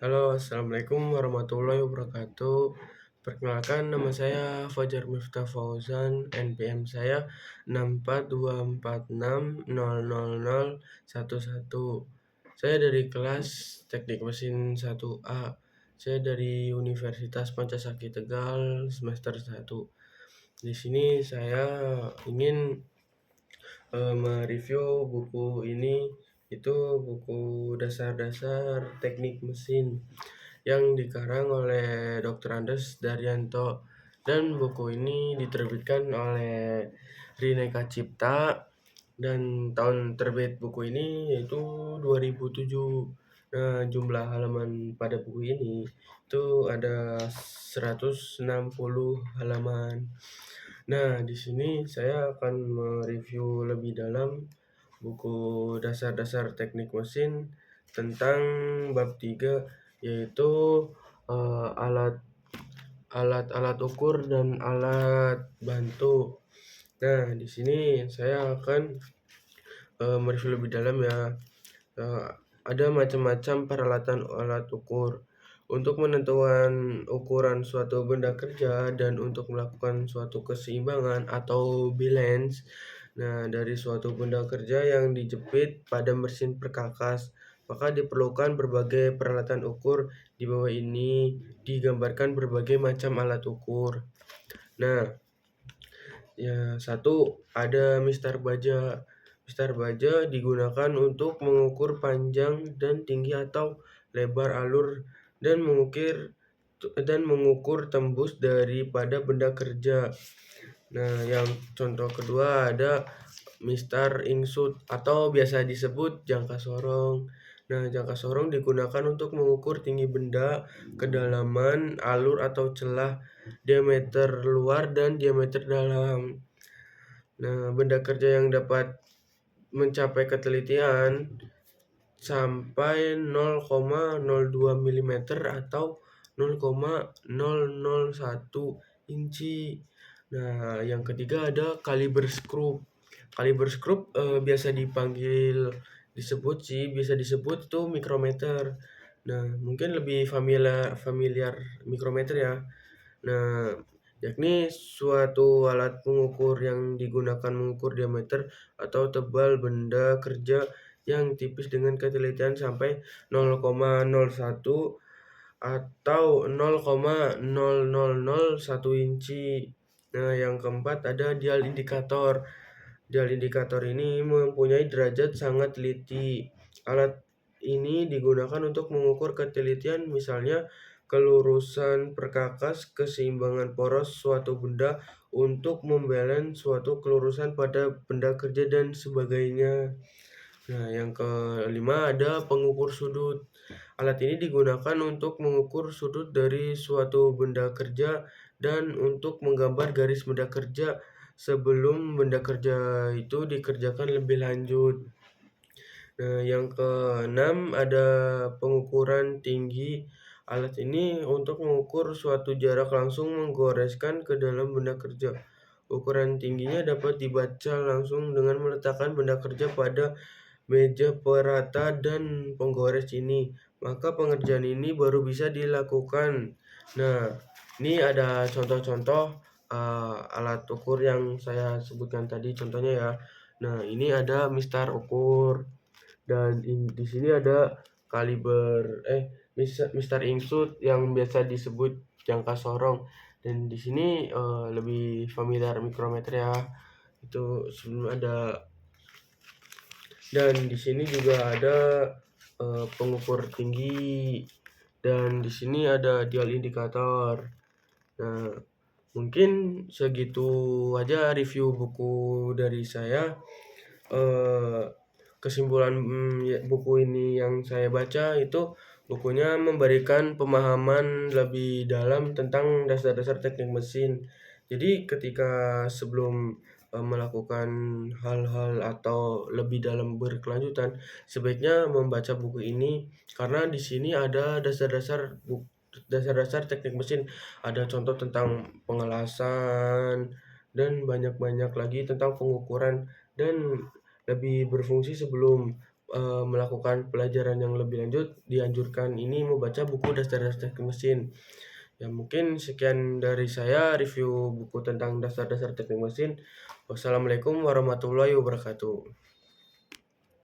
Halo, Assalamualaikum warahmatullahi wabarakatuh. Perkenalkan, nama saya Fajar Miftah Fauzan, NPM saya 642460011. Saya dari kelas Teknik Mesin 1A. Saya dari Universitas Pancasakti Tegal semester 1. Di sini saya ingin mereview buku ini, itu buku dasar-dasar teknik mesin yang dikarang oleh Dr. Andes Daryanto, dan buku ini diterbitkan oleh Rineka Cipta, dan tahun terbit buku ini yaitu 2007. Nah, jumlah halaman pada buku ini itu ada 160 halaman. Nah, di sini saya akan mereview lebih dalam buku dasar-dasar teknik mesin tentang bab 3, yaitu alat-alat ukur dan alat bantu. Nah, di sini saya akan mereview lebih dalam ya. Ada macam-macam peralatan alat ukur untuk menentukan ukuran suatu benda kerja dan untuk melakukan suatu keseimbangan atau balance. Nah, dari suatu benda kerja yang dijepit pada mesin perkakas, maka diperlukan berbagai peralatan ukur. Di bawah ini digambarkan berbagai macam alat ukur. Nah, ya, satu, ada mistar baja. Mistar baja digunakan untuk mengukur panjang dan tinggi atau lebar alur dan mengukur tembus daripada benda kerja. Nah, yang contoh kedua ada mistar insut atau biasa disebut jangka sorong. Nah, jangka sorong digunakan untuk mengukur tinggi benda, kedalaman alur atau celah, diameter luar dan diameter dalam. Nah, benda kerja yang dapat mencapai ketelitian sampai 0,02 mm atau 0,001 inci. Nah, yang ketiga ada kaliber skrup. Kaliber skrup bisa disebut itu mikrometer. Nah, mungkin lebih familiar mikrometer ya. Nah, yakni suatu alat pengukur yang digunakan mengukur diameter atau tebal benda kerja yang tipis dengan ketelitian sampai 0,01 atau 0,0001 inci. Nah, yang keempat ada dial indikator. Dial indikator ini mempunyai derajat sangat teliti. Alat ini digunakan untuk mengukur ketelitian, misalnya kelurusan perkakas, keseimbangan poros suatu benda, untuk membalance suatu kelurusan pada benda kerja dan sebagainya. Nah, yang kelima ada pengukur sudut. Alat ini digunakan untuk mengukur sudut dari suatu benda kerja dan untuk menggambar garis benda kerja sebelum benda kerja itu dikerjakan lebih lanjut. Nah, yang keenam ada pengukuran tinggi. Alat ini untuk mengukur suatu jarak langsung menggoreskan ke dalam benda kerja. Ukuran tingginya dapat dibaca langsung dengan meletakkan benda kerja pada meja perata dan penggores ini. Maka pengerjaan ini baru bisa dilakukan. Nah, ini ada contoh-contoh alat ukur yang saya sebutkan tadi contohnya ya. Nah, ini ada mistar ukur, dan di sini ada mistar insut yang biasa disebut jangka sorong, dan di sini lebih familiar mikrometer ya. Itu sebelum ada, dan di sini juga ada pengukur tinggi, dan di sini ada dial indikator. Nah, mungkin segitu aja review buku dari saya. Kesimpulan buku ini yang saya baca itu, bukunya memberikan pemahaman lebih dalam tentang dasar-dasar teknik mesin. Jadi ketika sebelum melakukan hal-hal atau lebih dalam berkelanjutan, sebaiknya membaca buku ini karena di sini ada dasar-dasar teknik mesin, ada contoh tentang pengelasan dan banyak-banyak lagi tentang pengukuran, dan lebih berfungsi sebelum melakukan pelajaran yang lebih lanjut, dianjurkan ini membaca buku dasar-dasar teknik mesin. Ya mungkin sekian dari saya review buku tentang dasar-dasar teknik mesin. Wassalamualaikum warahmatullahi wabarakatuh.